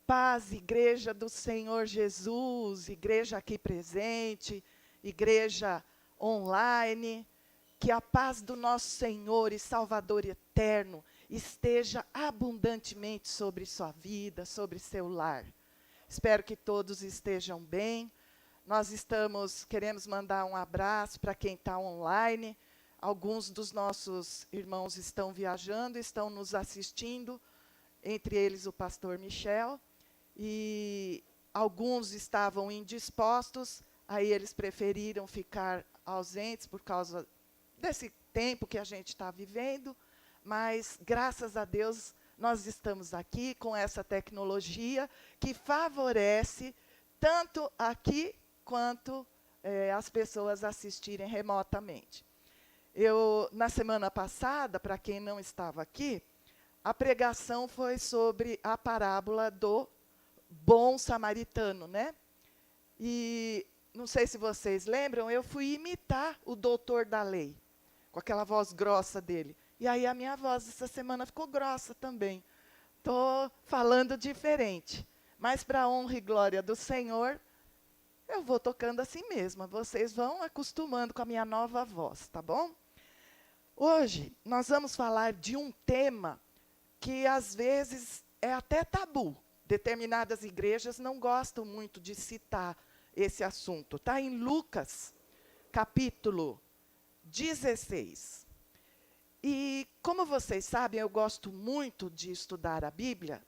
paz, igreja do Senhor Jesus, igreja aqui presente, igreja online, que a paz do nosso Senhor e Salvador eterno esteja abundantemente sobre sua vida, sobre seu lar. Espero que todos estejam bem. Nós queremos mandar um abraço para quem está online. Alguns dos nossos irmãos estão viajando, estão nos assistindo, entre eles o pastor Michel. E alguns estavam indispostos, aí eles preferiram ficar ausentes por causa desse tempo que a gente está vivendo, mas, graças a Deus, nós estamos aqui com essa tecnologia que favorece tanto aqui quanto as pessoas assistirem remotamente. Na semana passada, para quem não estava aqui, a pregação foi sobre a parábola do bom samaritano, né? E não sei se vocês lembram, eu fui imitar o doutor da lei, com aquela voz grossa dele. E aí a minha voz essa semana ficou grossa também. Estou falando diferente. Mas para a honra e glória do Senhor, eu vou tocando assim mesmo. Vocês vão acostumando com a minha nova voz, tá bom? Hoje nós vamos falar de um tema que às vezes é até tabu. Determinadas igrejas não gostam muito de citar esse assunto. Está em Lucas, capítulo 16. E, como vocês sabem, eu gosto muito de estudar a Bíblia,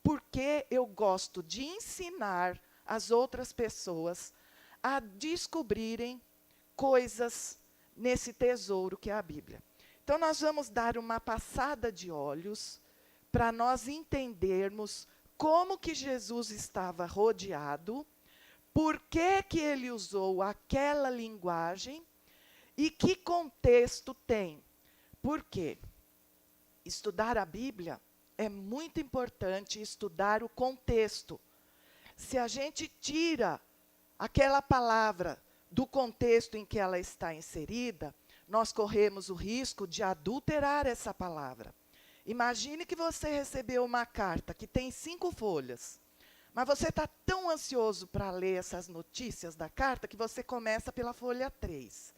porque eu gosto de ensinar as outras pessoas a descobrirem coisas nesse tesouro que é a Bíblia. Então, nós vamos dar uma passada de olhos para nós entendermos como que Jesus estava rodeado, por que que ele usou aquela linguagem e que contexto tem. Por quê? Estudar a Bíblia é muito importante, estudar o contexto. Se a gente tira aquela palavra do contexto em que ela está inserida, nós corremos o risco de adulterar essa palavra. Imagine que você recebeu uma carta que tem 5 folhas, mas você está tão ansioso para ler essas notícias da carta que você começa pela folha 3.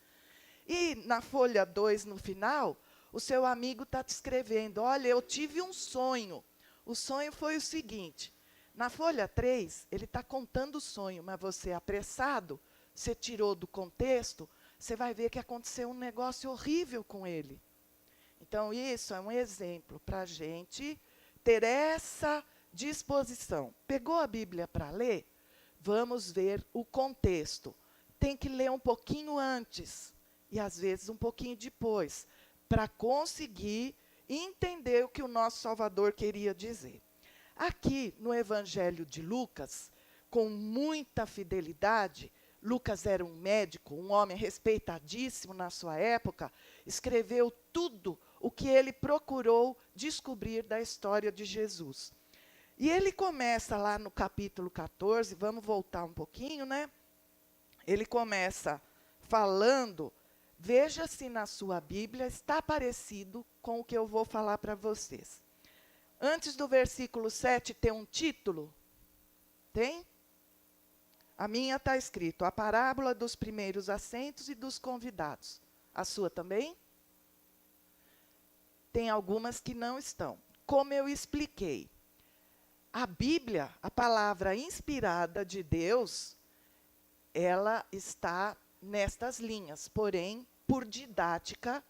E na folha 2, no final, o seu amigo está te escrevendo: olha, eu tive um sonho. O sonho foi o seguinte. Na folha 3, ele está contando o sonho, mas você, apressado, você tirou do contexto, você vai ver que aconteceu um negócio horrível com ele. Então, isso é um exemplo para a gente ter essa disposição. Pegou a Bíblia para ler? Vamos ver o contexto. Tem que ler um pouquinho antes e, às vezes, um pouquinho depois, para conseguir entender o que o nosso Salvador queria dizer. Aqui, no Evangelho de Lucas, com muita fidelidade, Lucas era um médico, um homem respeitadíssimo na sua época, escreveu tudo o que ele procurou descobrir da história de Jesus. E ele começa lá no capítulo 14, vamos voltar um pouquinho, né? Ele começa falando, veja se na sua Bíblia está parecido com o que eu vou falar para vocês. Antes do versículo 7 tem um título? Tem? A minha está escrito, a parábola dos primeiros assentos e dos convidados. A sua também? Tem algumas que não estão. Como eu expliquei, a Bíblia, a palavra inspirada de Deus, ela está nestas linhas. Porém, por didática,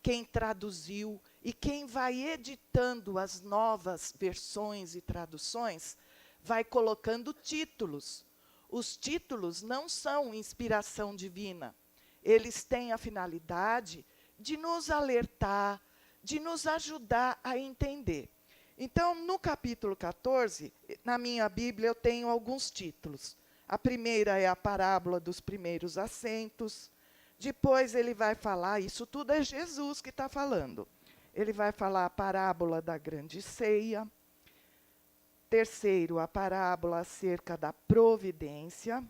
quem traduziu e quem vai editando as novas versões e traduções, vai colocando títulos. Os títulos não são inspiração divina. Eles têm a finalidade de nos alertar, de nos ajudar a entender. Então, no capítulo 14, na minha Bíblia, eu tenho alguns títulos. A primeira é a parábola dos primeiros assentos. Depois ele vai falar, isso tudo é Jesus que está falando. Ele vai falar a parábola da grande ceia. Terceiro, a parábola acerca da providência.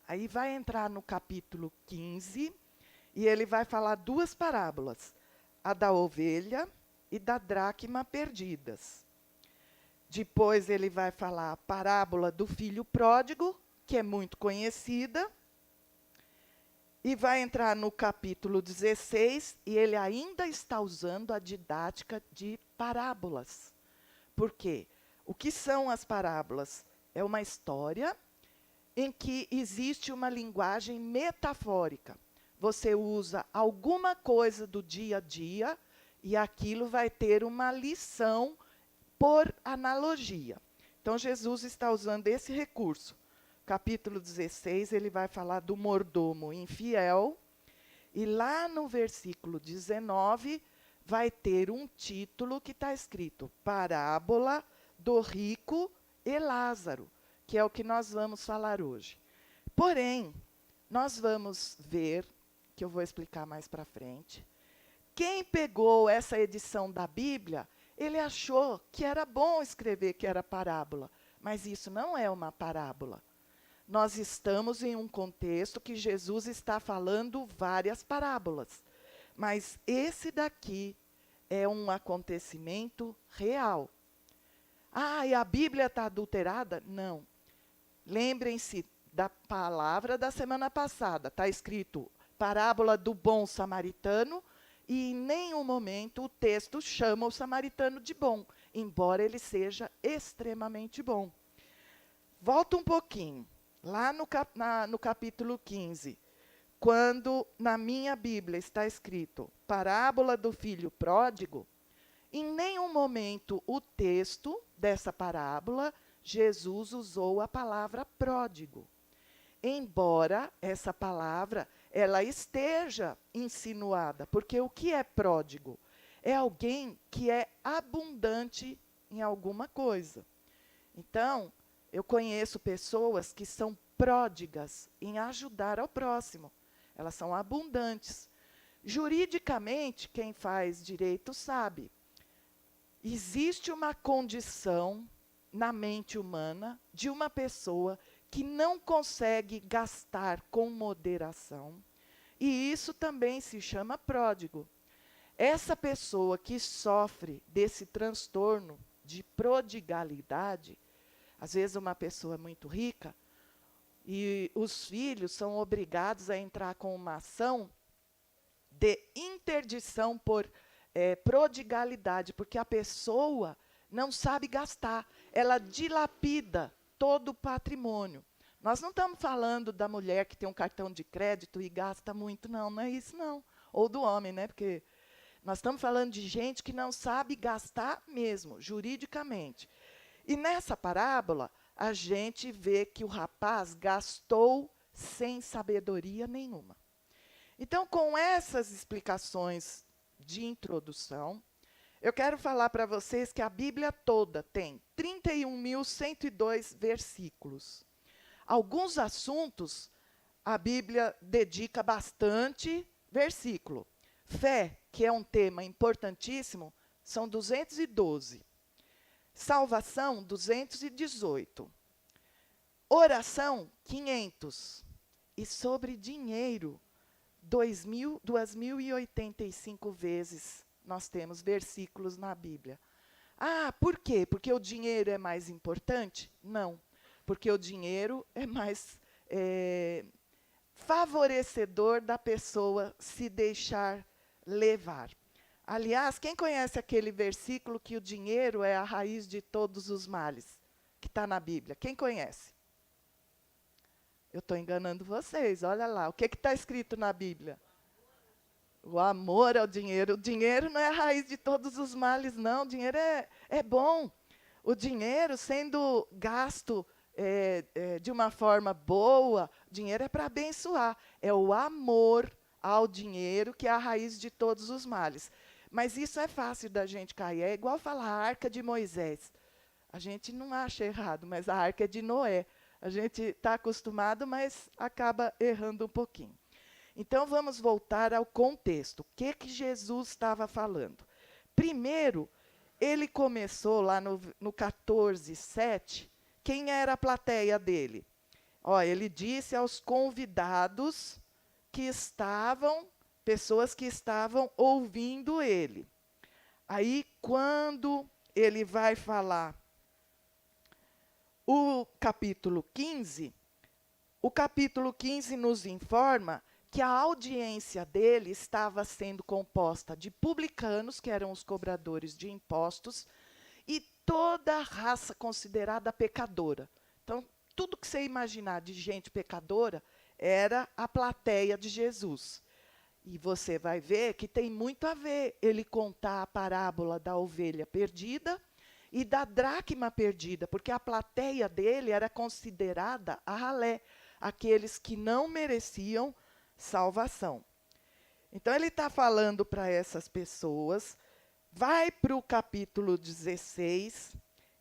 Aí vai entrar no capítulo 15, e ele vai falar 2 parábolas, a da ovelha e da dracma perdidas. Depois ele vai falar a parábola do filho pródigo, que é muito conhecida. E vai entrar no capítulo 16, e ele ainda está usando a didática de parábolas. Por quê? O que são as parábolas? É uma história em que existe uma linguagem metafórica. Você usa alguma coisa do dia a dia e aquilo vai ter uma lição por analogia. Então, Jesus está usando esse recurso. Capítulo 16, ele vai falar do mordomo infiel. E lá no versículo 19, vai ter um título que está escrito Parábola do rico e Lázaro, que é o que nós vamos falar hoje. Porém, nós vamos ver, que eu vou explicar mais para frente, quem pegou essa edição da Bíblia, ele achou que era bom escrever que era parábola, mas isso não é uma parábola. Nós estamos em um contexto que Jesus está falando várias parábolas, mas esse daqui é um acontecimento real. Ah, e a Bíblia está adulterada? Não. Lembrem-se da palavra da semana passada. Está escrito parábola do bom samaritano, e em nenhum momento o texto chama o samaritano de bom, embora ele seja extremamente bom. Volta um pouquinho. Lá no capítulo 15, quando na minha Bíblia está escrito parábola do filho pródigo, em nenhum momento o texto dessa parábola, Jesus usou a palavra pródigo. Embora essa palavra ela esteja insinuada, porque o que é pródigo? É alguém que é abundante em alguma coisa. Então, eu conheço pessoas que são pródigas em ajudar ao próximo. Elas são abundantes. Juridicamente, quem faz direito sabe. Existe uma condição na mente humana de uma pessoa que não consegue gastar com moderação, e isso também se chama pródigo. Essa pessoa que sofre desse transtorno de prodigalidade, às vezes uma pessoa muito rica, e os filhos são obrigados a entrar com uma ação de interdição por prodigalidade, porque a pessoa não sabe gastar, ela dilapida todo o patrimônio. Nós não estamos falando da mulher que tem um cartão de crédito e gasta muito, não, não é isso não. Ou do homem, né? Porque nós estamos falando de gente que não sabe gastar mesmo, juridicamente. E nessa parábola, a gente vê que o rapaz gastou sem sabedoria nenhuma. Então, com essas explicações de introdução, eu quero falar para vocês que a Bíblia toda tem 31.102 versículos. Alguns assuntos a Bíblia dedica bastante versículo. Fé, que é um tema importantíssimo, são 212. Salvação, 218. Oração, 500. E sobre dinheiro, 2.085 vezes nós temos versículos na Bíblia. Ah, por quê? Porque o dinheiro é mais importante? Não. Porque o dinheiro é mais favorecedor da pessoa se deixar levar. Aliás, quem conhece aquele versículo que o dinheiro é a raiz de todos os males, que está na Bíblia? Quem conhece? Eu estou enganando vocês, olha lá. O que está escrito na Bíblia? O amor ao dinheiro. O dinheiro não é a raiz de todos os males, não. O dinheiro é bom. O dinheiro, sendo gasto de uma forma boa, o dinheiro é para abençoar. É o amor ao dinheiro que é a raiz de todos os males. Mas isso é fácil da gente cair. É igual falar a arca de Moisés. A gente não acha errado, mas a arca é de Noé. A gente está acostumado, mas acaba errando um pouquinho. Então, vamos voltar ao contexto. O que Jesus estava falando? Primeiro, ele começou lá no 14:7. Quem era a plateia dele? Ele disse aos convidados que estavam, pessoas que estavam ouvindo ele. Aí, quando ele vai falar o capítulo 15, o capítulo 15 nos informa que a audiência dele estava sendo composta de publicanos, que eram os cobradores de impostos, e toda a raça considerada pecadora. Então, tudo que você imaginar de gente pecadora era a plateia de Jesus. E você vai ver que tem muito a ver ele contar a parábola da ovelha perdida e da dracma perdida, porque a plateia dele era considerada a ralé, aqueles que não mereciam salvação. Então ele está falando para essas pessoas, vai para o capítulo 16,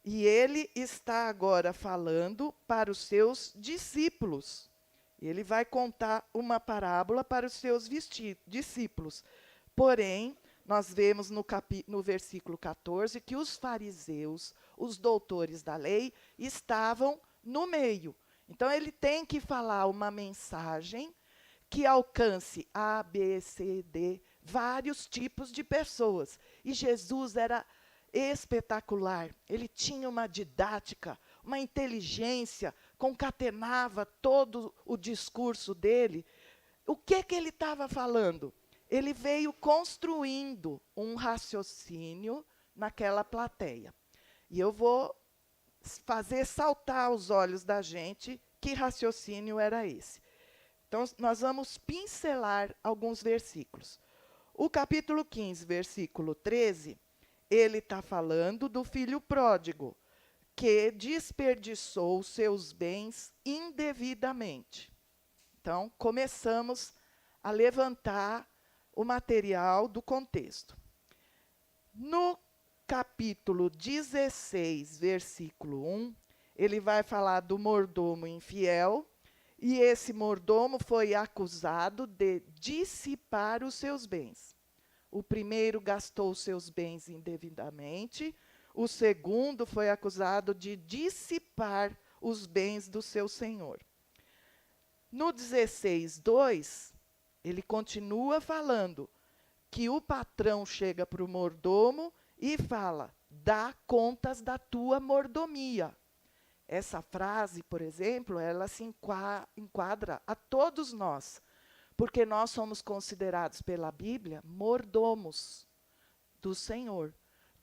e ele está agora falando para os seus discípulos. Ele vai contar uma parábola para os seus discípulos. Porém, nós vemos no versículo 14 que os fariseus, os doutores da lei, estavam no meio. Então, ele tem que falar uma mensagem que alcance A, B, C, D, vários tipos de pessoas. E Jesus era espetacular. Ele tinha uma didática, uma inteligência, concatenava todo o discurso dele. O que ele estava falando? Ele veio construindo um raciocínio naquela plateia. E eu vou fazer saltar aos olhos da gente que raciocínio era esse. Então, nós vamos pincelar alguns versículos. O capítulo 15, versículo 13, ele está falando do filho pródigo, que desperdiçou seus bens indevidamente. Então, começamos a levantar o material do contexto. No capítulo 16, versículo 1, ele vai falar do mordomo infiel, e esse mordomo foi acusado de dissipar os seus bens. O primeiro gastou os seus bens indevidamente, o segundo foi acusado de dissipar os bens do seu senhor. No 16:2, ele continua falando que o patrão chega para o mordomo e fala: dá contas da tua mordomia. Essa frase, por exemplo, ela se enquadra a todos nós, porque nós somos considerados pela Bíblia mordomos do Senhor.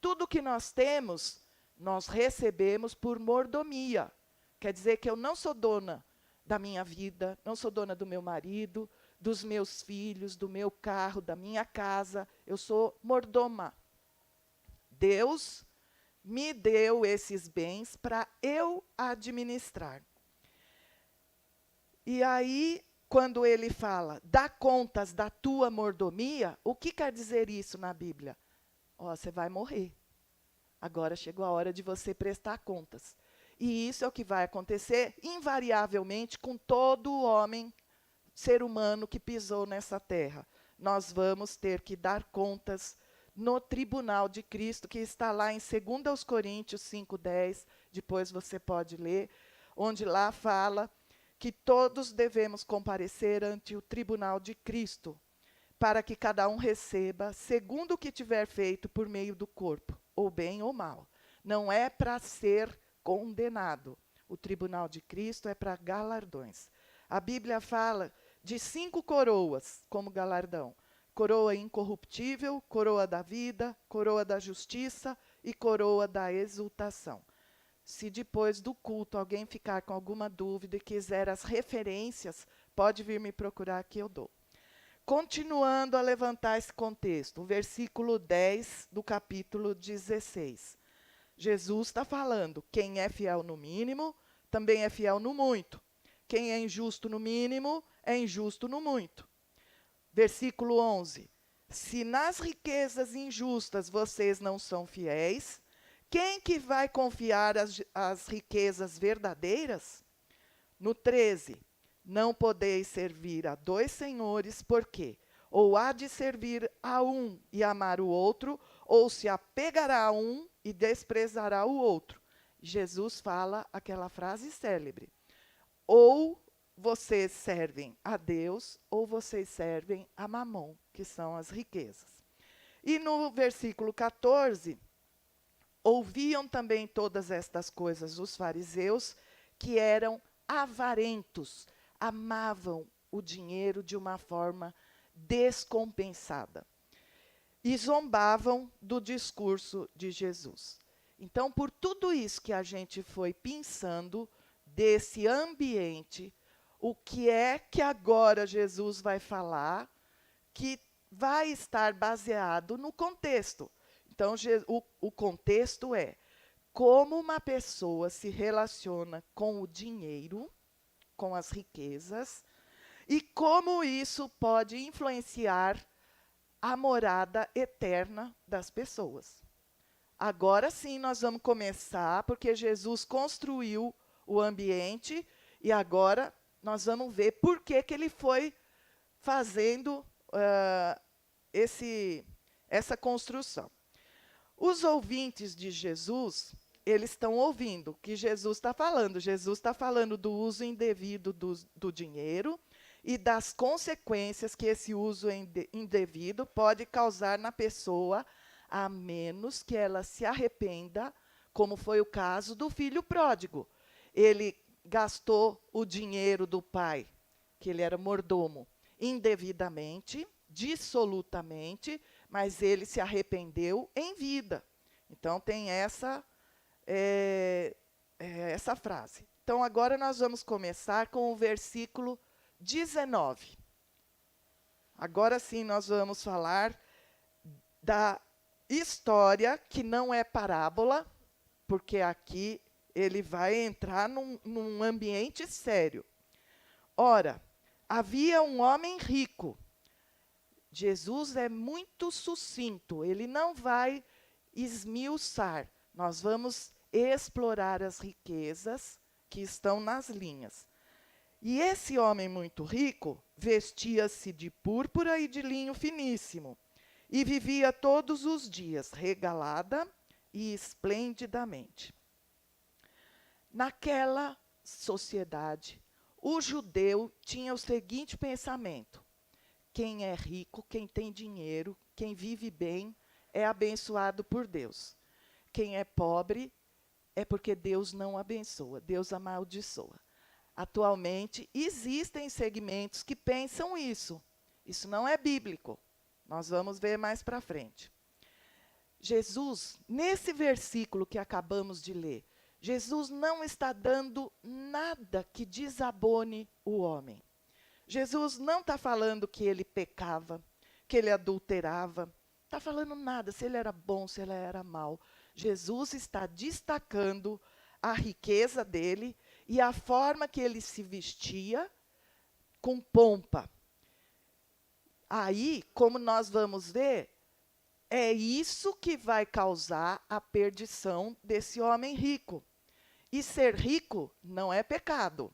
Tudo que nós temos, nós recebemos por mordomia. Quer dizer que eu não sou dona da minha vida, não sou dona do meu marido, dos meus filhos, do meu carro, da minha casa. Eu sou mordoma. Deus me deu esses bens para eu administrar. E aí, quando ele fala, dá contas da tua mordomia, o que quer dizer isso na Bíblia? Ó, você vai morrer. Agora chegou a hora de você prestar contas. E isso é o que vai acontecer invariavelmente com todo homem, ser humano que pisou nessa terra. Nós vamos ter que dar contas no tribunal de Cristo, que está lá em 2 Coríntios 5:10, depois você pode ler, onde lá fala que todos devemos comparecer ante o tribunal de Cristo, para que cada um receba segundo o que tiver feito por meio do corpo, ou bem ou mal. Não é para ser condenado. O tribunal de Cristo é para galardões. A Bíblia fala de 5 coroas como galardão: coroa incorruptível, coroa da vida, coroa da justiça e coroa da exultação. Se depois do culto alguém ficar com alguma dúvida e quiser as referências, pode vir me procurar que eu dou. Continuando a levantar esse contexto, o versículo 10 do capítulo 16. Jesus está falando, quem é fiel no mínimo, também é fiel no muito. Quem é injusto no mínimo, é injusto no muito. Versículo 11. Se nas riquezas injustas vocês não são fiéis, quem que vai confiar as riquezas verdadeiras? No 13. Não podeis servir a 2 senhores, porque ou há de servir a um e amar o outro, ou se apegará a um e desprezará o outro. Jesus fala aquela frase célebre: ou vocês servem a Deus, ou vocês servem a Mamon, que são as riquezas. E no versículo 14, Ouviam também todas estas coisas os fariseus, que eram avarentos, amavam o dinheiro de uma forma descompensada e zombavam do discurso de Jesus. Então, por tudo isso que a gente foi pensando desse ambiente, o que é que agora Jesus vai falar que vai estar baseado no contexto. Então, o contexto é como uma pessoa se relaciona com o dinheiro, com as riquezas, e como isso pode influenciar a morada eterna das pessoas. Agora sim nós vamos começar, porque Jesus construiu o ambiente e agora nós vamos ver por que ele foi fazendo essa construção. Os ouvintes de Jesus, eles estão ouvindo o que Jesus está falando. Jesus está falando do uso indevido do dinheiro e das consequências que esse uso indevido pode causar na pessoa, a menos que ela se arrependa, como foi o caso do filho pródigo. Ele gastou o dinheiro do pai, que ele era mordomo, indevidamente, dissolutamente, mas ele se arrependeu em vida. Então, tem essa frase. Então, agora nós vamos começar com o versículo 19. Agora sim, nós vamos falar da história, que não é parábola, porque aqui ele vai entrar num ambiente sério. Ora, havia um homem rico. Jesus é muito sucinto, ele não vai esmiuçar. Nós vamos explorar as riquezas que estão nas linhas. E esse homem muito rico vestia-se de púrpura e de linho finíssimo, e vivia todos os dias regalada e esplendidamente. Naquela sociedade, o judeu tinha o seguinte pensamento: quem é rico, quem tem dinheiro, quem vive bem, é abençoado por Deus. Quem é pobre é porque Deus não abençoa, Deus amaldiçoa. Atualmente, existem segmentos que pensam isso. Isso não é bíblico. Nós vamos ver mais para frente. Jesus, nesse versículo que acabamos de ler, Jesus não está dando nada que desabone o homem. Jesus não está falando que ele pecava, que ele adulterava. Não está falando nada, se ele era bom, se ele era mau. Jesus está destacando a riqueza dele e a forma que ele se vestia com pompa. Aí, como nós vamos ver, é isso que vai causar a perdição desse homem rico. E ser rico não é pecado.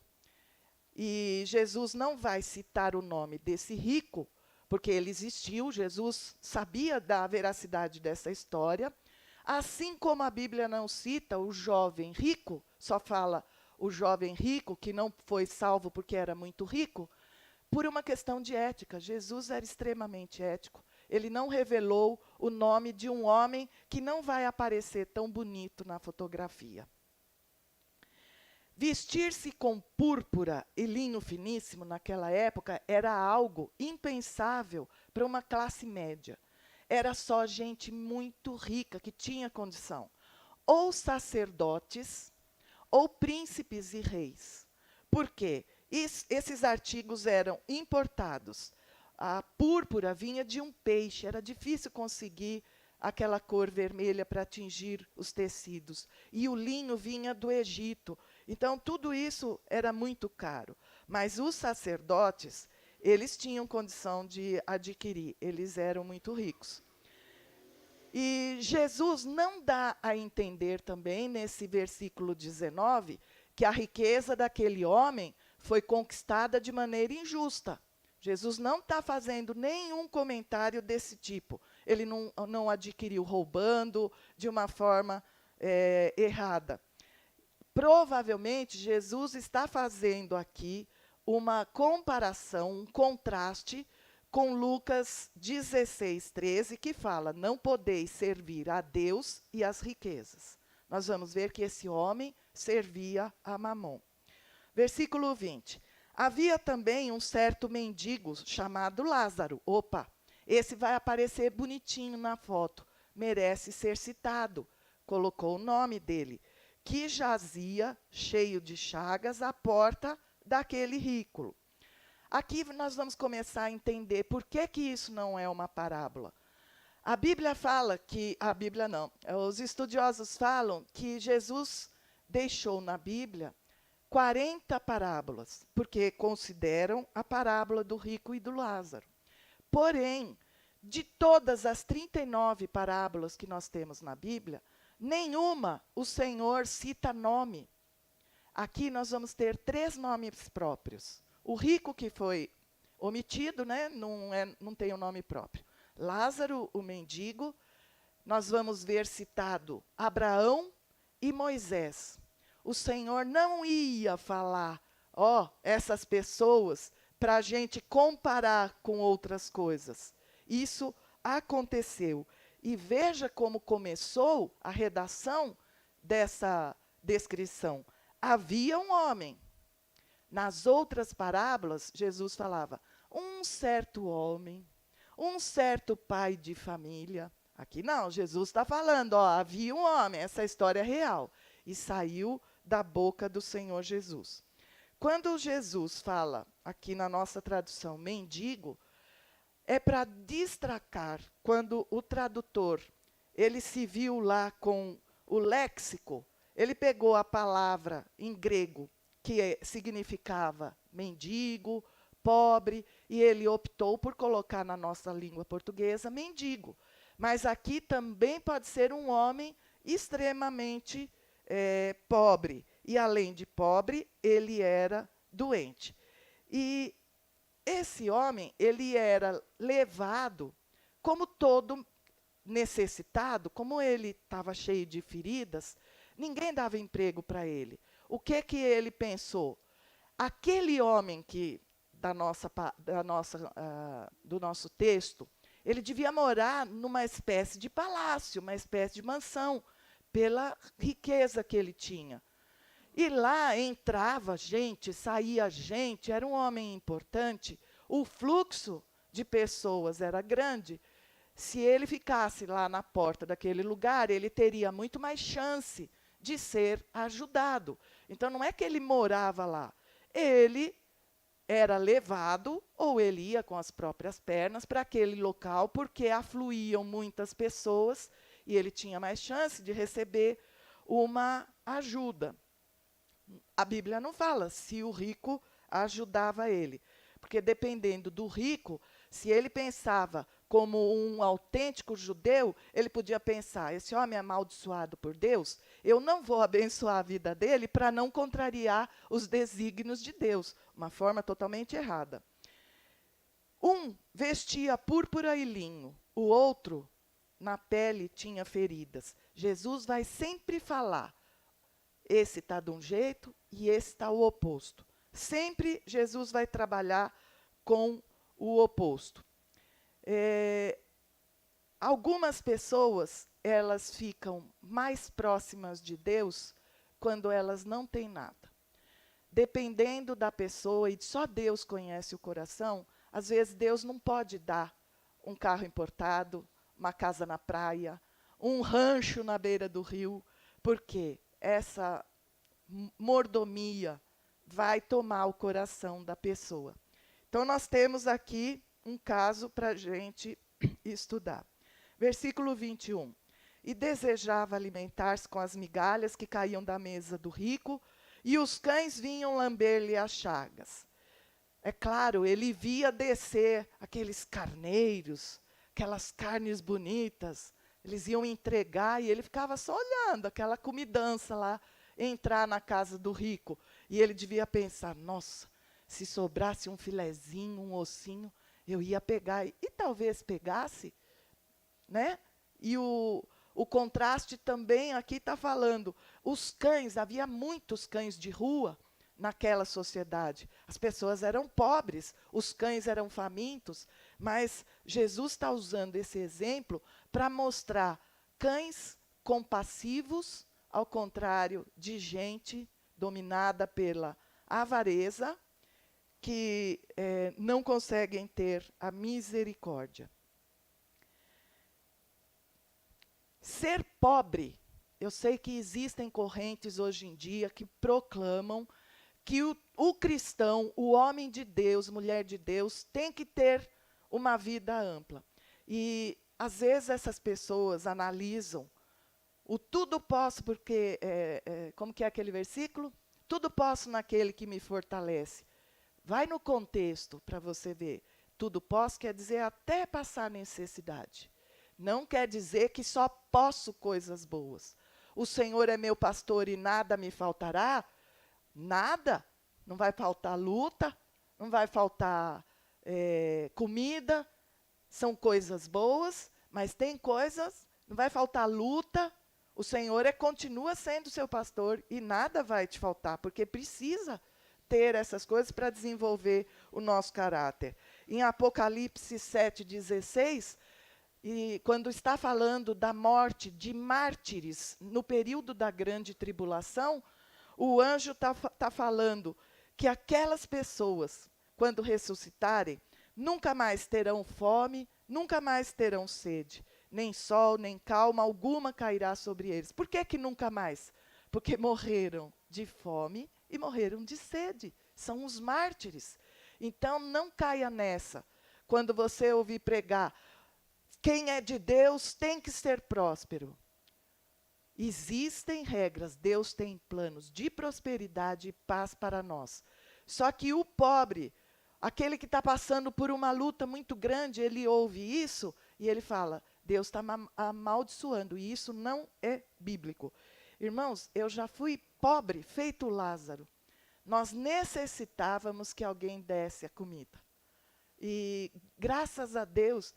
E Jesus não vai citar o nome desse rico, porque ele existiu, Jesus sabia da veracidade dessa história. Assim como a Bíblia não cita o jovem rico, só fala o jovem rico que não foi salvo porque era muito rico, por uma questão de ética. Jesus era extremamente ético. Ele não revelou o nome de um homem que não vai aparecer tão bonito na fotografia. Vestir-se com púrpura e linho finíssimo naquela época era algo impensável para uma classe média. Era só gente muito rica que tinha condição. Ou sacerdotes, ou príncipes e reis. Por quê? Esses artigos eram importados. A púrpura vinha de um peixe, era difícil conseguir aquela cor vermelha para atingir os tecidos. E o linho vinha do Egito. Então, tudo isso era muito caro. Mas os sacerdotes, eles tinham condição de adquirir, eles eram muito ricos. E Jesus não dá a entender também, nesse versículo 19, que a riqueza daquele homem foi conquistada de maneira injusta. Jesus não está fazendo nenhum comentário desse tipo. Ele não adquiriu roubando de uma forma errada. Provavelmente, Jesus está fazendo aqui uma comparação, um contraste com Lucas 16, 13, que fala: não podeis servir a Deus e às riquezas. Nós vamos ver que esse homem servia a Mamon. Versículo 20. Havia também um certo mendigo chamado Lázaro. Opa, esse vai aparecer bonitinho na foto. Merece ser citado. Colocou o nome dele. Que jazia, cheio de chagas, à porta daquele rico. Aqui nós vamos começar a entender por que isso não é uma parábola. A Bíblia fala que, a Bíblia não, os estudiosos falam que Jesus deixou na Bíblia 40 parábolas, porque consideram a parábola do rico e do Lázaro. Porém, de todas as 39 parábolas que nós temos na Bíblia, nenhuma o Senhor cita nome. Aqui nós vamos ter 3 nomes próprios. O rico que foi omitido, né, não tem o nome próprio. Lázaro, o mendigo, nós vamos ver citado Abraão e Moisés. O Senhor não ia falar, essas pessoas, para a gente comparar com outras coisas. Isso aconteceu. E veja como começou a redação dessa descrição. Havia um homem. Nas outras parábolas, Jesus falava, um certo homem, um certo pai de família. Aqui não, Jesus está falando, havia um homem, essa história é real. E saiu da boca do Senhor Jesus. Quando Jesus fala, aqui na nossa tradução, mendigo, é para destacar, quando o tradutor, ele se viu lá com o léxico, ele pegou a palavra em grego, que significava mendigo, pobre, e ele optou por colocar na nossa língua portuguesa mendigo. Mas aqui também pode ser um homem extremamente pobre. E além de pobre, ele era doente. E esse homem, ele era levado, como todo necessitado, como ele estava cheio de feridas, ninguém dava emprego para ele. O que ele pensou? Aquele homem que, do nosso texto, ele devia morar numa espécie de palácio, uma espécie de mansão, pela riqueza que ele tinha. E lá entrava gente, saía gente, era um homem importante, o fluxo de pessoas era grande. Se ele ficasse lá na porta daquele lugar, ele teria muito mais chance de ser ajudado. Então, não é que ele morava lá. Ele era levado, ou ele ia com as próprias pernas para aquele local, porque afluíam muitas pessoas e ele tinha mais chance de receber uma ajuda. A Bíblia não fala se o rico ajudava ele, porque dependendo do rico, se ele pensava como um autêntico judeu, ele podia pensar, esse homem é amaldiçoado por Deus, eu não vou abençoar a vida dele para não contrariar os desígnios de Deus, uma forma totalmente errada. Um vestia púrpura e linho, o outro na pele tinha feridas. Jesus vai sempre falar, esse está de um jeito e esse está o oposto. Sempre Jesus vai trabalhar com o oposto. Algumas pessoas, elas ficam mais próximas de Deus quando elas não têm nada. Dependendo da pessoa, e só Deus conhece o coração, às vezes Deus não pode dar um carro importado, uma casa na praia, um rancho na beira do rio, porque essa mordomia vai tomar o coração da pessoa. Então, nós temos aqui um caso para a gente estudar. Versículo 21. E desejava alimentar-se com as migalhas que caíam da mesa do rico, e os cães vinham lamber-lhe as chagas. É claro, ele via descer aqueles carneiros, aquelas carnes bonitas, eles iam entregar e ele ficava só olhando aquela comidança lá, entrar na casa do rico. E ele devia pensar, nossa, se sobrasse um filezinho, um ossinho, eu ia pegar. E talvez pegasse, né? E o contraste também aqui está falando. Os cães, havia muitos cães de rua, naquela sociedade. As pessoas eram pobres, os cães eram famintos, mas Jesus está usando esse exemplo para mostrar cães compassivos, ao contrário de gente dominada pela avareza, que não conseguem ter a misericórdia. Ser pobre, eu sei que existem correntes hoje em dia que proclamam que o cristão, o homem de Deus, mulher de Deus, tem que ter uma vida ampla. E, às vezes, essas pessoas analisam o tudo posso porque, como que é aquele versículo? Tudo posso naquele que me fortalece. Vai no contexto para você ver. Tudo posso quer dizer até passar necessidade. Não quer dizer que só posso coisas boas. O Senhor é meu pastor e nada me faltará. Nada. Não vai faltar luta, não vai faltar comida. São coisas boas, mas tem coisas, não vai faltar luta. O Senhor continua sendo seu pastor e nada vai te faltar, porque precisa ter essas coisas para desenvolver o nosso caráter. Em Apocalipse 7,16, e quando está falando da morte de mártires no período da grande tribulação, o anjo tá falando que aquelas pessoas, quando ressuscitarem, nunca mais terão fome, nunca mais terão sede. Nem sol, nem calma alguma cairá sobre eles. Por que nunca mais? Porque morreram de fome e morreram de sede. São os mártires. Então, não caia nessa. Quando você ouvir pregar, quem é de Deus tem que ser próspero. Existem regras, Deus tem planos de prosperidade e paz para nós. Só que o pobre, aquele que está passando por uma luta muito grande, ele ouve isso e ele fala, Deus está amaldiçoando, e isso não é bíblico. Irmãos, eu já fui pobre, feito Lázaro. Nós necessitávamos que alguém desse a comida. E, graças a Deus,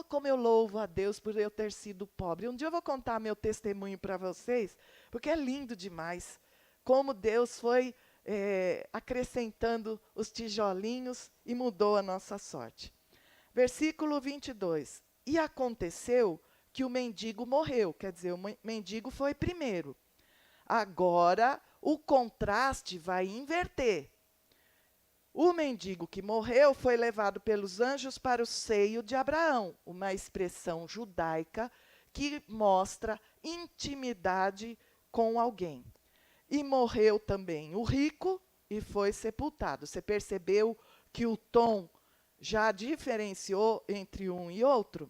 como eu louvo a Deus por eu ter sido pobre. Um dia eu vou contar meu testemunho para vocês, porque é lindo demais. Como Deus foi acrescentando os tijolinhos e mudou a nossa sorte. Versículo 22. E aconteceu que o mendigo morreu. Quer dizer, o mendigo foi primeiro. Agora, o contraste vai inverter. O mendigo que morreu foi levado pelos anjos para o seio de Abraão, uma expressão judaica que mostra intimidade com alguém. E morreu também o rico e foi sepultado. Você percebeu que o tom já diferenciou entre um e outro?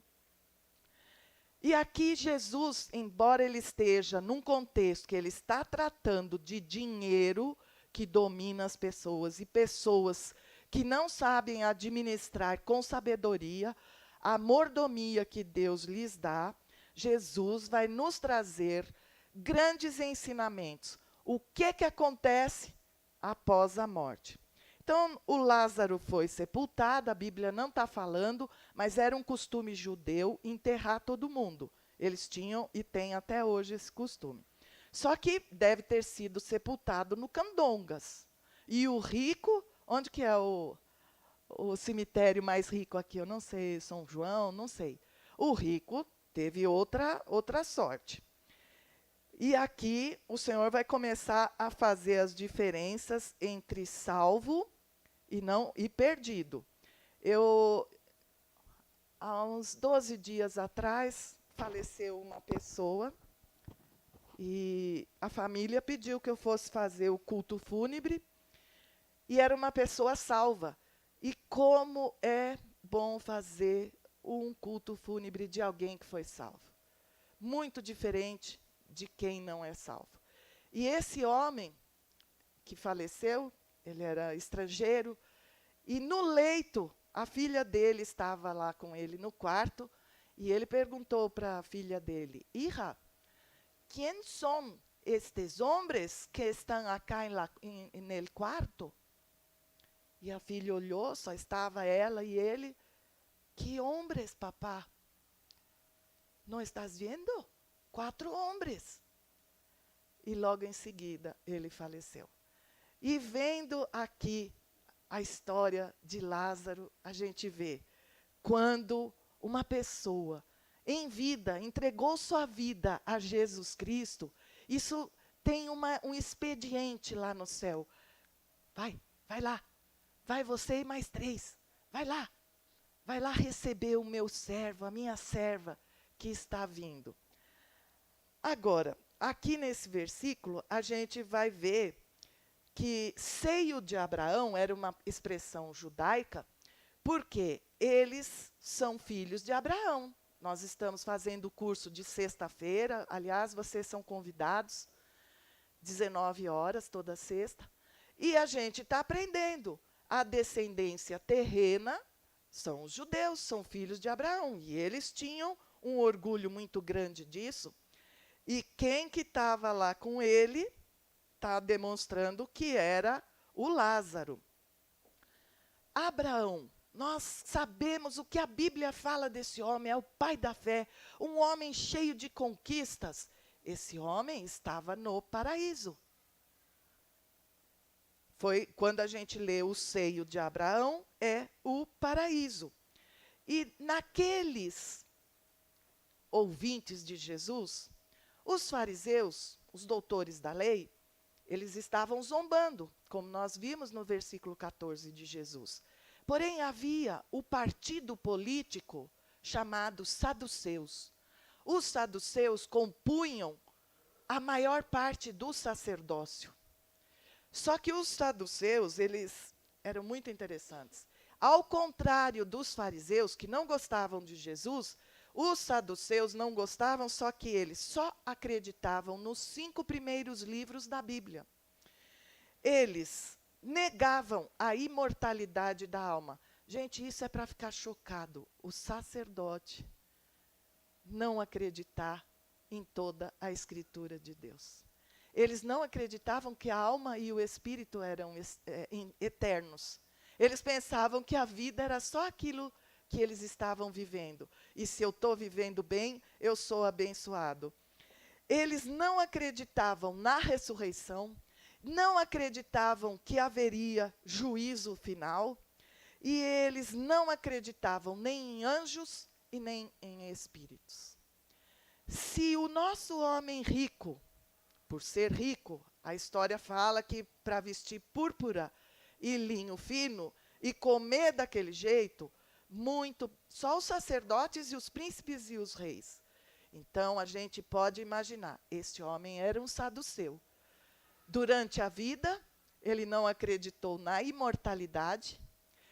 E aqui Jesus, embora ele esteja num contexto que ele está tratando de dinheiro que domina as pessoas e pessoas que não sabem administrar com sabedoria a mordomia que Deus lhes dá, Jesus vai nos trazer grandes ensinamentos. O que acontece após a morte? Então, o Lázaro foi sepultado, a Bíblia não está falando, mas era um costume judeu enterrar todo mundo. Eles tinham e têm até hoje esse costume. Só que deve ter sido sepultado no Candongas. E o rico, onde que é o cemitério mais rico aqui? Eu não sei, São João, não sei. O rico teve outra sorte. E aqui o Senhor vai começar a fazer as diferenças entre salvo e perdido. Há uns 12 dias atrás, faleceu uma pessoa e a família pediu que eu fosse fazer o culto fúnebre e era uma pessoa salva. E como é bom fazer um culto fúnebre de alguém que foi salvo. Muito diferente de quem não é salvo. E esse homem que faleceu, ele era estrangeiro, e no leito, a filha dele estava lá com ele no quarto, e ele perguntou para a filha dele, Hija, quem são estes homens que estão acá no quarto? E a filha olhou, só estava ela e ele. Que homens, papá? Não estás vendo? 4 homens. E logo em seguida ele faleceu. E vendo aqui a história de Lázaro, a gente vê quando uma pessoa em vida entregou sua vida a Jesus Cristo, isso tem um expediente lá no céu. Vai lá, vai você e mais 3, vai lá receber o meu servo, a minha serva que está vindo. Agora, aqui nesse versículo, a gente vai ver que seio de Abraão era uma expressão judaica, porque eles são filhos de Abraão. Nós estamos fazendo o curso de sexta-feira, aliás, vocês são convidados, 19 horas toda sexta, e a gente está aprendendo. A descendência terrena são os judeus, são filhos de Abraão, e eles tinham um orgulho muito grande disso, e quem que estava lá com ele está demonstrando que era o Lázaro. Abraão, nós sabemos o que a Bíblia fala desse homem, é o pai da fé, um homem cheio de conquistas. Esse homem estava no paraíso. Foi quando a gente lê o seio de Abraão, é o paraíso. E naqueles ouvintes de Jesus, os fariseus, os doutores da lei, eles estavam zombando, como nós vimos no versículo 14 de Jesus. Porém, havia o partido político chamado saduceus. Os saduceus compunham a maior parte do sacerdócio. Só que os saduceus, eles eram muito interessantes. Ao contrário dos fariseus, que não gostavam de Jesus, os saduceus não gostavam, só que eles só acreditavam nos 5 primeiros livros da Bíblia. Eles negavam a imortalidade da alma. Gente, isso é para ficar chocado. O sacerdote não acreditar em toda a Escritura de Deus. Eles não acreditavam que a alma e o espírito eram eternos. Eles pensavam que a vida era só aquilo que eles estavam vivendo. E se eu estou vivendo bem, eu sou abençoado. Eles não acreditavam na ressurreição, não acreditavam que haveria juízo final, e eles não acreditavam nem em anjos e nem em espíritos. Se o nosso homem rico, por ser rico, a história fala que para vestir púrpura e linho fino e comer daquele jeito, só os sacerdotes e os príncipes e os reis. Então a gente pode imaginar, este homem era um saduceu. Durante a vida, ele não acreditou na imortalidade,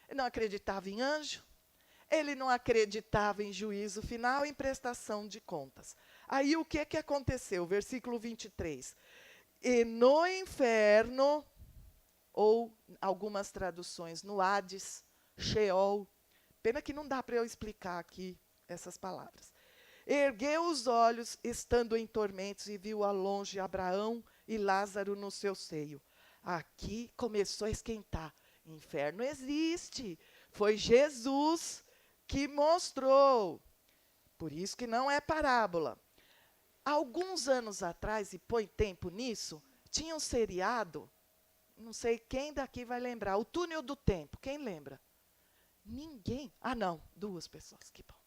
ele não acreditava em anjo, ele não acreditava em juízo final, em prestação de contas. Aí o que aconteceu? Versículo 23. E no inferno, ou algumas traduções, no Hades, Sheol, pena que não dá para eu explicar aqui essas palavras. Ergueu os olhos, estando em tormentos, e viu ao longe Abraão e Lázaro no seu seio. Aqui começou a esquentar. Inferno existe. Foi Jesus que mostrou. Por isso que não é parábola. Alguns anos atrás, e põe tempo nisso, tinha um seriado, não sei quem daqui vai lembrar, O Túnel do Tempo. Quem lembra? Ninguém. Ah, não, 2 pessoas, que bom.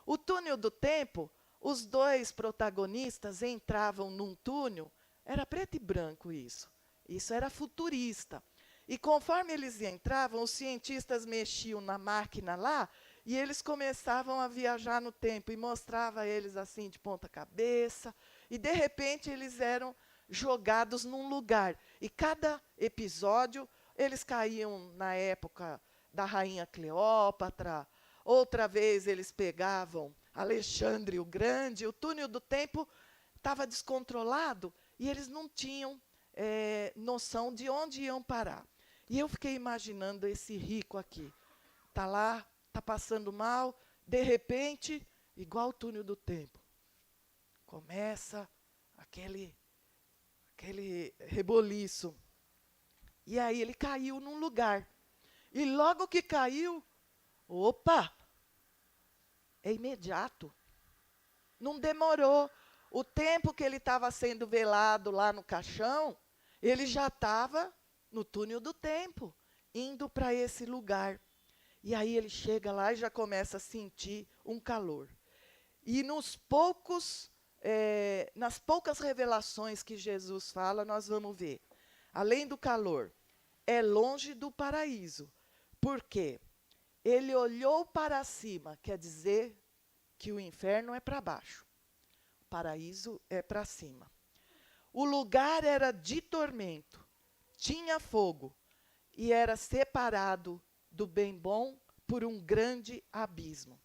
O Túnel do Tempo, os 2 protagonistas entravam num túnel, era preto e branco isso. Isso era futurista. E conforme eles entravam, os cientistas mexiam na máquina lá, e eles começavam a viajar no tempo, e mostrava eles assim, de ponta cabeça, e de repente eles eram jogados num lugar. E cada episódio, eles caíam na época da rainha Cleópatra, outra vez eles pegavam Alexandre o Grande, o túnel do tempo estava descontrolado, e eles não tinham noção de onde iam parar. E eu fiquei imaginando esse rico aqui. Está lá, está passando mal, de repente, igual o túnel do tempo, começa aquele reboliço. E aí ele caiu num lugar. E logo que caiu, opa, é imediato. Não demorou. O tempo que ele estava sendo velado lá no caixão, ele já estava no túnel do tempo, indo para esse lugar. E aí ele chega lá e já começa a sentir um calor. E nas poucas revelações que Jesus fala, nós vamos ver. Além do calor, é longe do paraíso. Por quê? Ele olhou para cima, quer dizer que o inferno é para baixo. O paraíso é para cima. O lugar era de tormento, tinha fogo e era separado do bem bom por um grande abismo.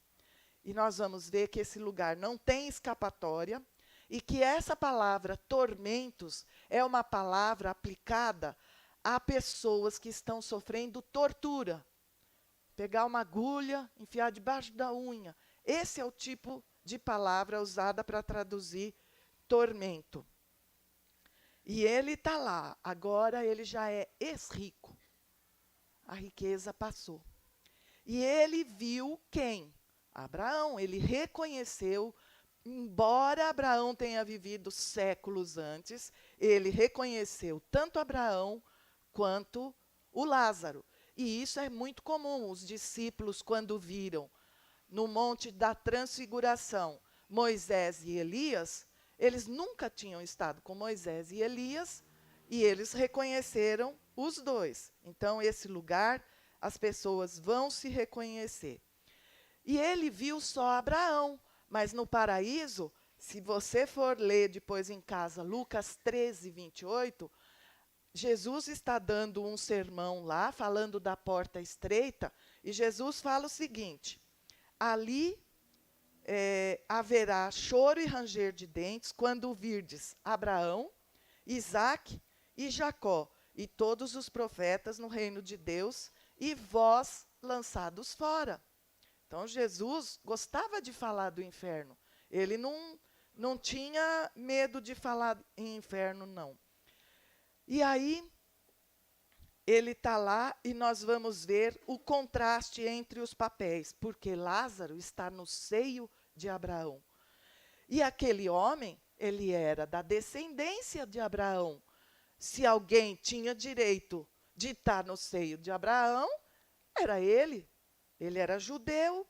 E nós vamos ver que esse lugar não tem escapatória e que essa palavra tormentos é uma palavra aplicada a pessoas que estão sofrendo tortura. Pegar uma agulha, enfiar debaixo da unha. Esse é o tipo de palavra usada para traduzir tormento. E ele está lá, agora ele já é ex-rico. A riqueza passou. E ele viu quem? Abraão. Ele reconheceu, embora Abraão tenha vivido séculos antes, ele reconheceu tanto Abraão quanto o Lázaro. E isso é muito comum. Os discípulos, quando viram no Monte da Transfiguração Moisés e Elias, eles nunca tinham estado com Moisés e Elias, e eles reconheceram os dois. Então, esse lugar, as pessoas vão se reconhecer. E ele viu só Abraão, mas no paraíso, se você for ler depois em casa Lucas 13, 28, Jesus está dando um sermão lá, falando da porta estreita, e Jesus fala o seguinte: ali haverá choro e ranger de dentes quando virdes Abraão, Isaque e Jacó, e todos os profetas no reino de Deus, e vós lançados fora. Então, Jesus gostava de falar do inferno. Ele não tinha medo de falar em inferno, não. E aí, ele está lá e nós vamos ver o contraste entre os papéis, porque Lázaro está no seio de Abraão. E aquele homem, ele era da descendência de Abraão. Se alguém tinha direito de estar no seio de Abraão, era ele. Ele era judeu.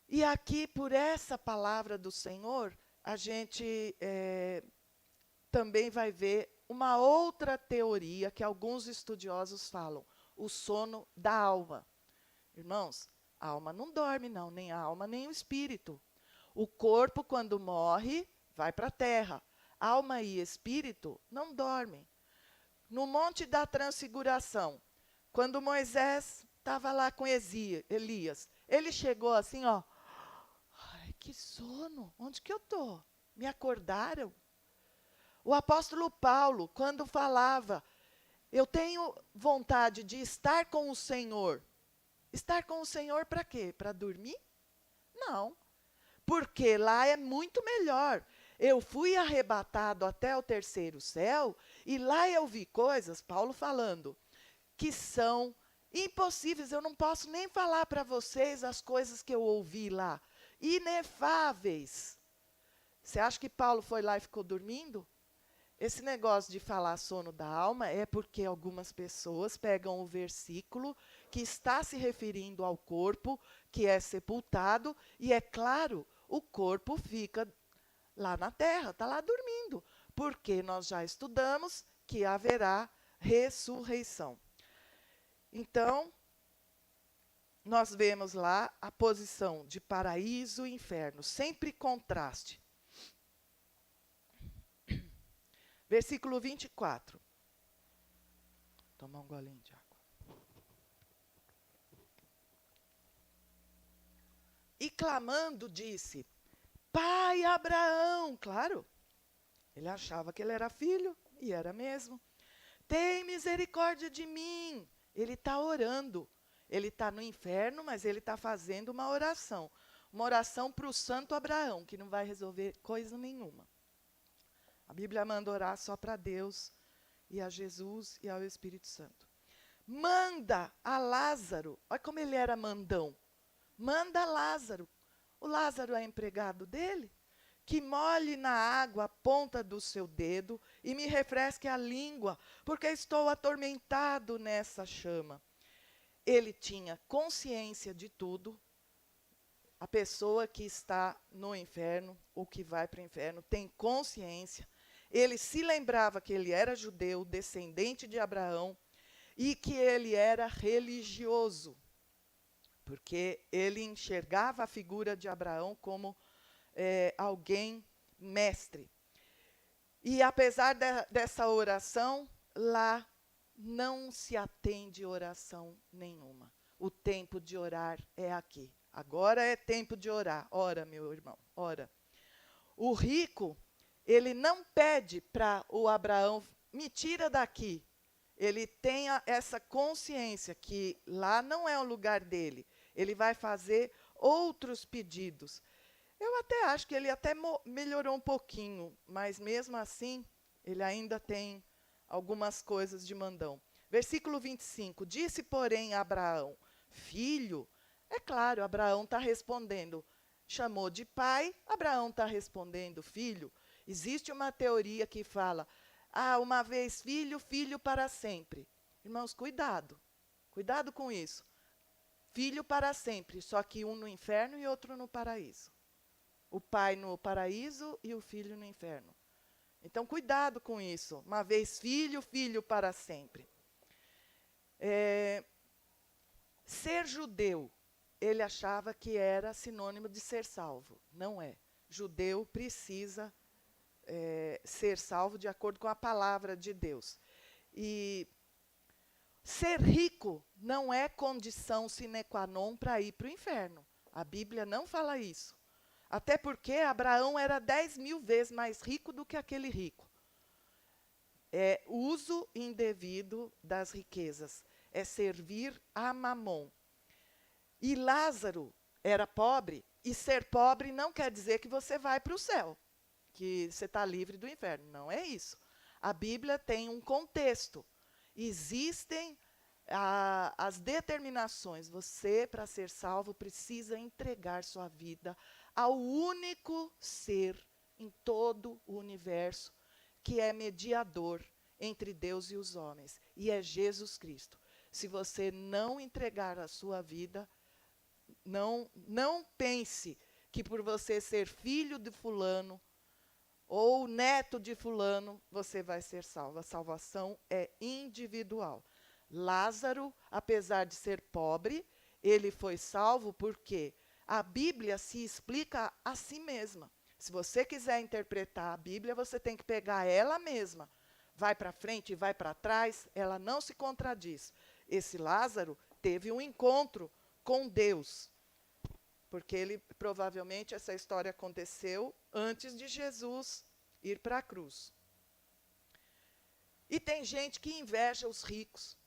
E aqui, por essa palavra do Senhor, a gente também vai ver uma outra teoria que alguns estudiosos falam, o sono da alma. Irmãos, a alma não dorme, não, nem a alma, nem o espírito. O corpo, quando morre, vai para a terra. Alma e espírito não dormem. No Monte da Transfiguração, quando Moisés estava lá com Elias, ele chegou assim, ó. Ai, que sono, onde que eu estou? Me acordaram? O apóstolo Paulo, quando falava, eu tenho vontade de estar com o Senhor. Estar com o Senhor para quê? Para dormir? Não. Porque lá é muito melhor. Eu fui arrebatado até o terceiro céu e lá eu vi coisas, Paulo falando, que são impossíveis. Eu não posso nem falar para vocês as coisas que eu ouvi lá. Inefáveis. Você acha que Paulo foi lá e ficou dormindo? Esse negócio de falar sono da alma é porque algumas pessoas pegam o versículo que está se referindo ao corpo, que é sepultado, e é claro, o corpo fica lá na terra, está lá dormindo, porque nós já estudamos que haverá ressurreição. Então, nós vemos lá a posição de paraíso e inferno, sempre contraste. Versículo 24. Tomar um golinho de água. E clamando, disse: Pai Abraão, claro, ele achava que ele era filho, e era mesmo. Tem misericórdia de mim. Ele está orando. Ele está no inferno, mas ele está fazendo uma oração. Uma oração para o santo Abraão, que não vai resolver coisa nenhuma. A Bíblia manda orar só para Deus, e a Jesus e ao Espírito Santo. Manda a Lázaro, olha como ele era mandão. Manda Lázaro. O Lázaro é empregado dele, que molhe na água a ponta do seu dedo e me refresque a língua, porque estou atormentado nessa chama. Ele tinha consciência de tudo. A pessoa que está no inferno, ou que vai para o inferno, tem consciência. Ele se lembrava que ele era judeu, descendente de Abraão, e que ele era religioso, porque ele enxergava a figura de Abraão como alguém mestre. E apesar dessa oração, lá não se atende oração nenhuma. O tempo de orar é aqui. Agora é tempo de orar. Ora, meu irmão, ora. O rico, ele não pede para o Abraão, me tira daqui. Ele tem essa consciência que lá não é o lugar dele. Ele vai fazer outros pedidos. Eu até acho que ele até melhorou um pouquinho, mas mesmo assim, ele ainda tem algumas coisas de mandão. Versículo 25, disse, porém, Abraão, filho, é claro, Abraão está respondendo, chamou de pai, Abraão está respondendo, filho. Existe uma teoria que fala, uma vez filho, filho para sempre. Irmãos, cuidado, cuidado com isso. Filho para sempre, só que um no inferno e outro no paraíso. O pai no paraíso e o filho no inferno. Então, cuidado com isso. Uma vez filho, filho para sempre. Ser judeu, ele achava que era sinônimo de ser salvo. Não é. Judeu precisa ser salvo de acordo com a palavra de Deus. E ser rico não é condição sine qua non para ir para o inferno. A Bíblia não fala isso. Até porque Abraão era 10.000 vezes mais rico do que aquele rico. É uso indevido das riquezas. É servir a Mamon. E Lázaro era pobre, e ser pobre não quer dizer que você vai para o céu, que você está livre do inferno. Não é isso. A Bíblia tem um contexto. Existem as determinações. Você, para ser salvo, precisa entregar sua vida ao único ser em todo o universo que é mediador entre Deus e os homens, e é Jesus Cristo. Se você não entregar a sua vida, não pense que por você ser filho de fulano ou neto de fulano, você vai ser salvo. A salvação é individual. Lázaro, apesar de ser pobre, ele foi salvo porque a Bíblia se explica a si mesma. Se você quiser interpretar a Bíblia, você tem que pegar ela mesma. Vai para frente e vai para trás, ela não se contradiz. Esse Lázaro teve um encontro com Deus, porque ele provavelmente essa história aconteceu antes de Jesus ir para a cruz. E tem gente que inveja os ricos.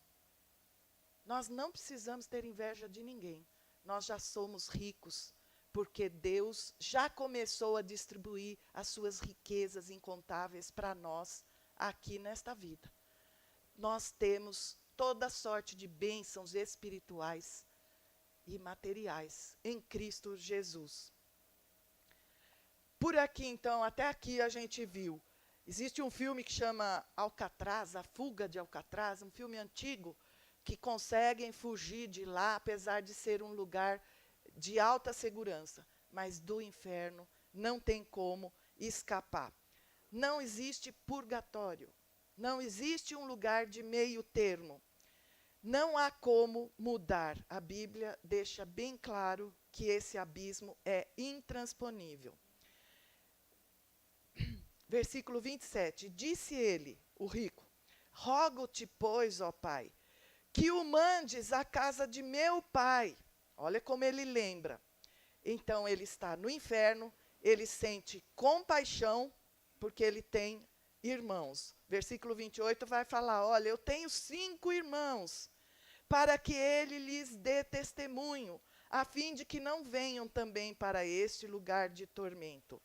Nós não precisamos ter inveja de ninguém. Nós já somos ricos, porque Deus já começou a distribuir as suas riquezas incontáveis para nós aqui nesta vida. Nós temos toda sorte de bênçãos espirituais e materiais em Cristo Jesus. Por aqui, então, até aqui a gente viu. Existe um filme que chama Alcatraz, A Fuga de Alcatraz, um filme antigo, que conseguem fugir de lá, apesar de ser um lugar de alta segurança. Mas do inferno não tem como escapar. Não existe purgatório. Não existe um lugar de meio termo. Não há como mudar. A Bíblia deixa bem claro que esse abismo é intransponível. Versículo 27. Disse ele, o rico, rogo-te, pois, ó Pai, que o mandes à casa de meu pai. Olha como ele lembra. Então ele está no inferno, ele sente compaixão, porque ele tem irmãos. Versículo 28 vai falar, olha, eu tenho 5 irmãos, para que ele lhes dê testemunho, a fim de que não venham também para este lugar de tormento.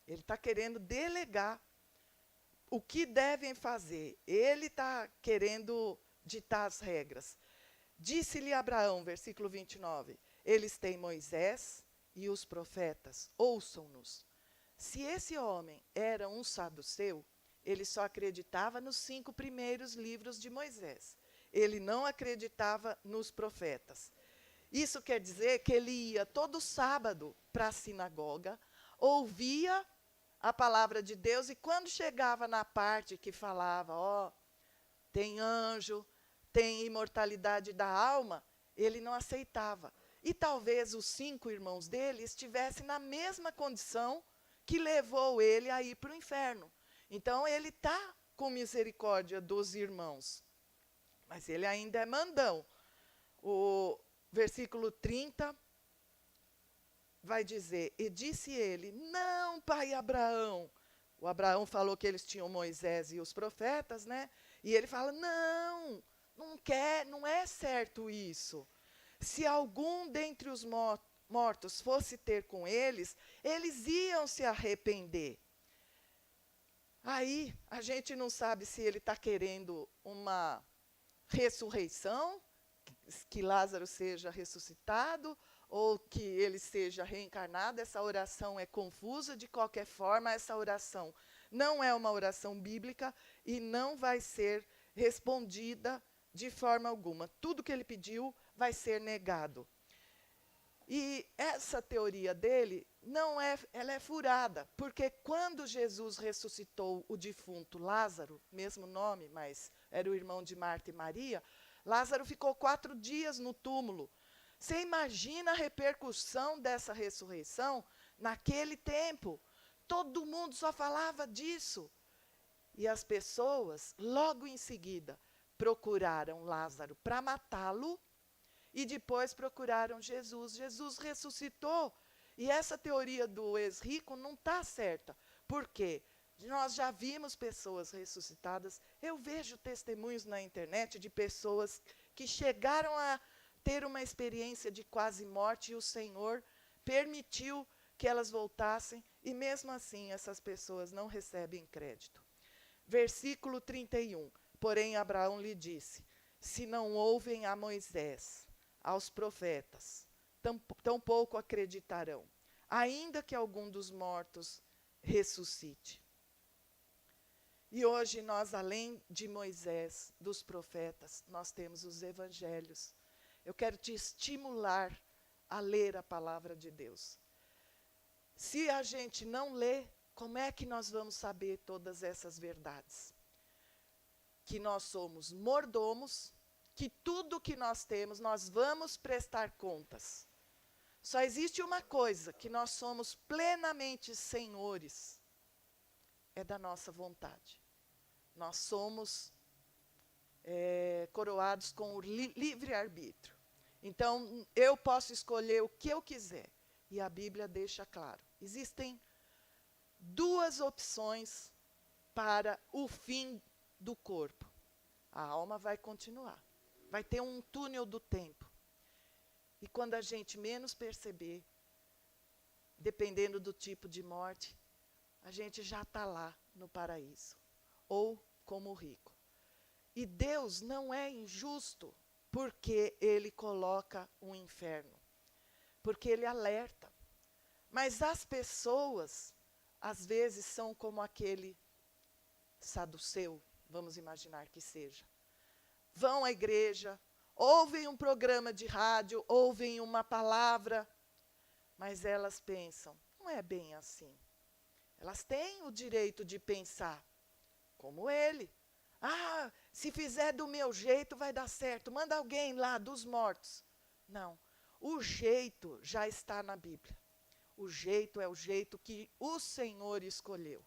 Ele está querendo delegar o que devem fazer. Ele está querendo ditar as regras. Disse-lhe Abraão, versículo 29, eles têm Moisés e os profetas, ouçam-nos. Se esse homem era um saduceu, ele só acreditava nos 5 primeiros livros de Moisés. Ele não acreditava nos profetas. Isso quer dizer que ele ia todo sábado para a sinagoga, ouvia a palavra de Deus, e quando chegava na parte que falava, tem anjo, tem imortalidade da alma, ele não aceitava. E talvez os 5 irmãos dele estivessem na mesma condição que levou ele a ir para o inferno. Então ele está com misericórdia dos irmãos, mas ele ainda é mandão. O versículo 30 vai dizer, e disse ele, não, pai Abraão. O Abraão falou que eles tinham Moisés e os profetas, né? E ele fala, não é certo isso. Se algum dentre os mortos fosse ter com eles, eles iam se arrepender. Aí, a gente não sabe se ele está querendo uma ressurreição, que Lázaro seja ressuscitado, ou que ele seja reencarnado. Essa oração é confusa. De qualquer forma, essa oração não é uma oração bíblica e não vai ser respondida de forma alguma. Tudo que ele pediu vai ser negado. E essa teoria dele ela é furada, porque quando Jesus ressuscitou o defunto Lázaro, mesmo nome, mas era o irmão de Marta e Maria, Lázaro ficou 4 dias no túmulo. Você imagina a repercussão dessa ressurreição naquele tempo? Todo mundo só falava disso. E as pessoas, logo em seguida, procuraram Lázaro para matá-lo, e depois procuraram Jesus. Jesus ressuscitou. E essa teoria do ex-rico não está certa. Por quê? Nós já vimos pessoas ressuscitadas. Eu vejo testemunhos na internet de pessoas que chegaram a ter uma experiência de quase morte, e o Senhor permitiu que elas voltassem, e mesmo assim essas pessoas não recebem crédito. Versículo 31. Porém Abraão lhe disse, se não ouvem a Moisés, aos profetas, tampouco acreditarão, ainda que algum dos mortos ressuscite. E hoje nós, além de Moisés, dos profetas, nós temos os evangelhos. Eu quero te estimular a ler a palavra de Deus. Se a gente não lê, como é que nós vamos saber todas essas verdades? Que nós somos mordomos, que tudo que nós temos, nós vamos prestar contas. Só existe uma coisa, que nós somos plenamente senhores, é da nossa vontade. Nós somos coroados com o livre-arbítrio. Então, eu posso escolher o que eu quiser. E a Bíblia deixa claro. Existem 2 opções para o fim do corpo. A alma vai continuar. Vai ter um túnel do tempo. E quando a gente menos perceber, dependendo do tipo de morte, a gente já está lá no paraíso. Ou como o rico. E Deus não é injusto porque Ele coloca um inferno. Porque Ele alerta. Mas as pessoas, às vezes, são como aquele saduceu, vamos imaginar que seja. Vão à igreja, ouvem um programa de rádio, ouvem uma palavra, mas elas pensam, não é bem assim. Elas têm o direito de pensar, como ele. Se fizer do meu jeito vai dar certo, manda alguém lá dos mortos. Não, o jeito já está na Bíblia. O jeito é o jeito que o Senhor escolheu.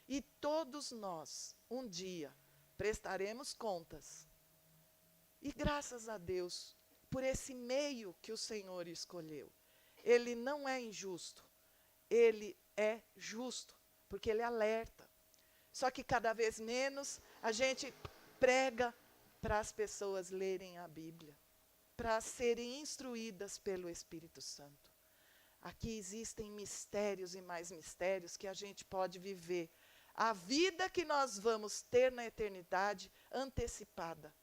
E todos nós, um dia, prestaremos contas. E graças a Deus, por esse meio que o Senhor escolheu. Ele não é injusto, ele é justo, porque ele alerta. Só que cada vez menos a gente prega para as pessoas lerem a Bíblia, para serem instruídas pelo Espírito Santo. Aqui existem mistérios e mais mistérios que a gente pode viver. A vida que nós vamos ter na eternidade antecipada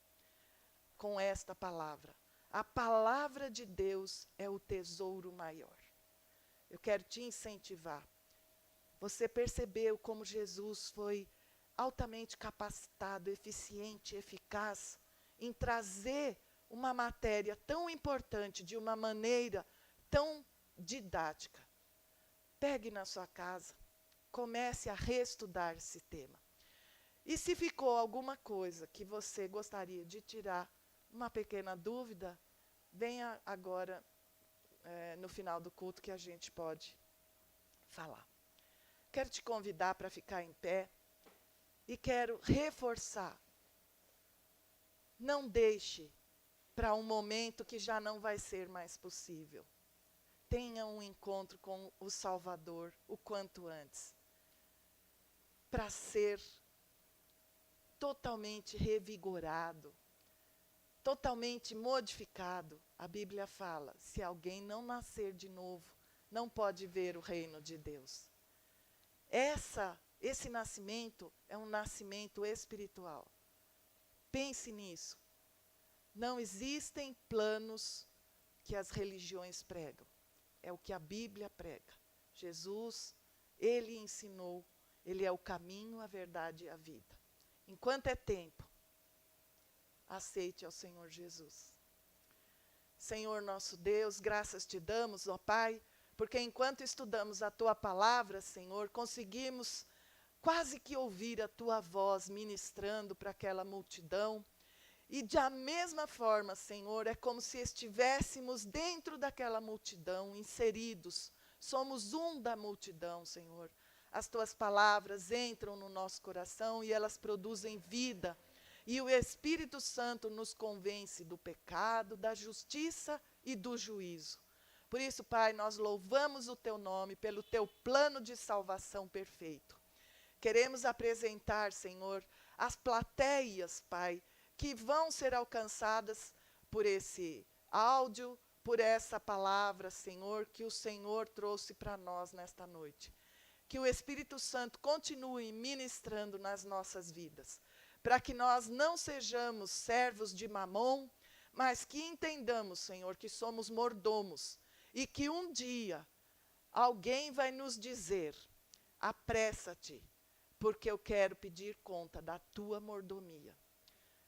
com esta palavra. A palavra de Deus é o tesouro maior. Eu quero te incentivar. Você percebeu como Jesus foi altamente capacitado, eficiente, eficaz em trazer uma matéria tão importante de uma maneira tão didática. Pegue na sua casa, comece a reestudar esse tema. E se ficou alguma coisa que você gostaria de tirar, uma pequena dúvida, venha agora no final do culto que a gente pode falar. Quero te convidar para ficar em pé e quero reforçar. Não deixe para um momento que já não vai ser mais possível. Tenha um encontro com o Salvador o quanto antes, para ser totalmente revigorado, totalmente modificado. A Bíblia fala, se alguém não nascer de novo, não pode ver o reino de Deus. Esse nascimento é um nascimento espiritual. Pense nisso. Não existem planos que as religiões pregam. É o que a Bíblia prega. Jesus, ele ensinou, ele é o caminho, a verdade e a vida. Enquanto é tempo, aceite ao Senhor Jesus. Senhor nosso Deus, graças te damos, ó Pai, porque enquanto estudamos a tua palavra, Senhor, conseguimos quase que ouvir a tua voz ministrando para aquela multidão. E da mesma forma, Senhor, é como se estivéssemos dentro daquela multidão, inseridos. Somos um da multidão, Senhor. As tuas palavras entram no nosso coração e elas produzem vida. E o Espírito Santo nos convence do pecado, da justiça e do juízo. Por isso, Pai, nós louvamos o teu nome pelo teu plano de salvação perfeito. Queremos apresentar, Senhor, as plateias, Pai, que vão ser alcançadas por esse áudio, por essa palavra, Senhor, que o Senhor trouxe para nós nesta noite. Que o Espírito Santo continue ministrando nas nossas vidas, para que nós não sejamos servos de Mamon, mas que entendamos, Senhor, que somos mordomos, e que um dia alguém vai nos dizer, apressa-te, porque eu quero pedir conta da tua mordomia.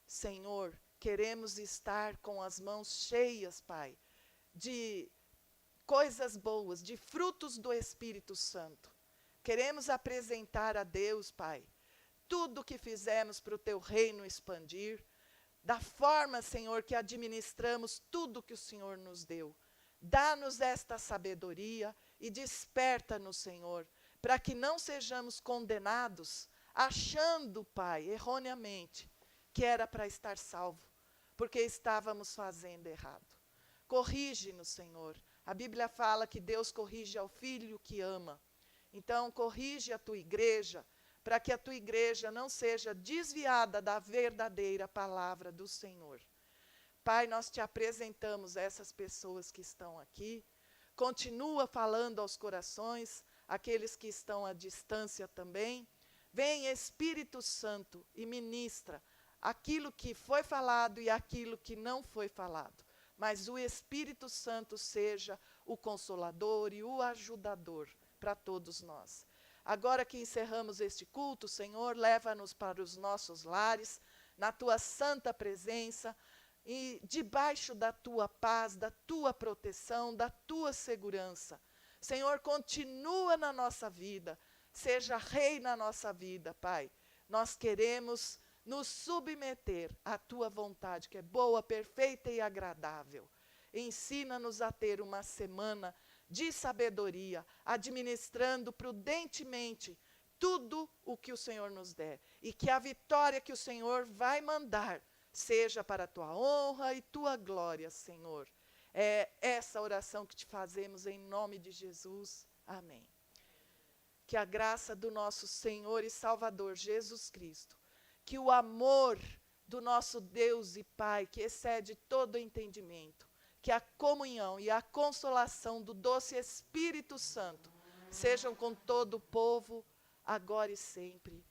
Senhor, queremos estar com as mãos cheias, Pai, de coisas boas, de frutos do Espírito Santo. Queremos apresentar a Deus, Pai, tudo que fizemos para o teu reino expandir, da forma, Senhor, que administramos tudo que o Senhor nos deu. Dá-nos esta sabedoria e desperta-nos, Senhor, para que não sejamos condenados, achando, Pai, erroneamente, que era para estar salvo, porque estávamos fazendo errado. Corrige-nos, Senhor. A Bíblia fala que Deus corrige ao filho que ama. Então, corrige a tua igreja, para que a tua igreja não seja desviada da verdadeira palavra do Senhor. Pai, nós te apresentamos essas pessoas que estão aqui. Continua falando aos corações, aqueles que estão à distância também. Vem, Espírito Santo, e ministra aquilo que foi falado e aquilo que não foi falado. Mas o Espírito Santo seja o consolador e o ajudador para todos nós. Agora que encerramos este culto, Senhor, leva-nos para os nossos lares, na tua santa presença, e debaixo da tua paz, da tua proteção, da tua segurança. Senhor, continua na nossa vida, seja rei na nossa vida, Pai. Nós queremos nos submeter à tua vontade, que é boa, perfeita e agradável. Ensina-nos a ter uma semana de sabedoria, administrando prudentemente tudo o que o Senhor nos der. E que a vitória que o Senhor vai mandar seja para a tua honra e tua glória, Senhor. É essa oração que te fazemos em nome de Jesus. Amém. Que a graça do nosso Senhor e Salvador Jesus Cristo, que o amor do nosso Deus e Pai, que excede todo entendimento, que a comunhão e a consolação do doce Espírito Santo sejam com todo o povo, agora e sempre.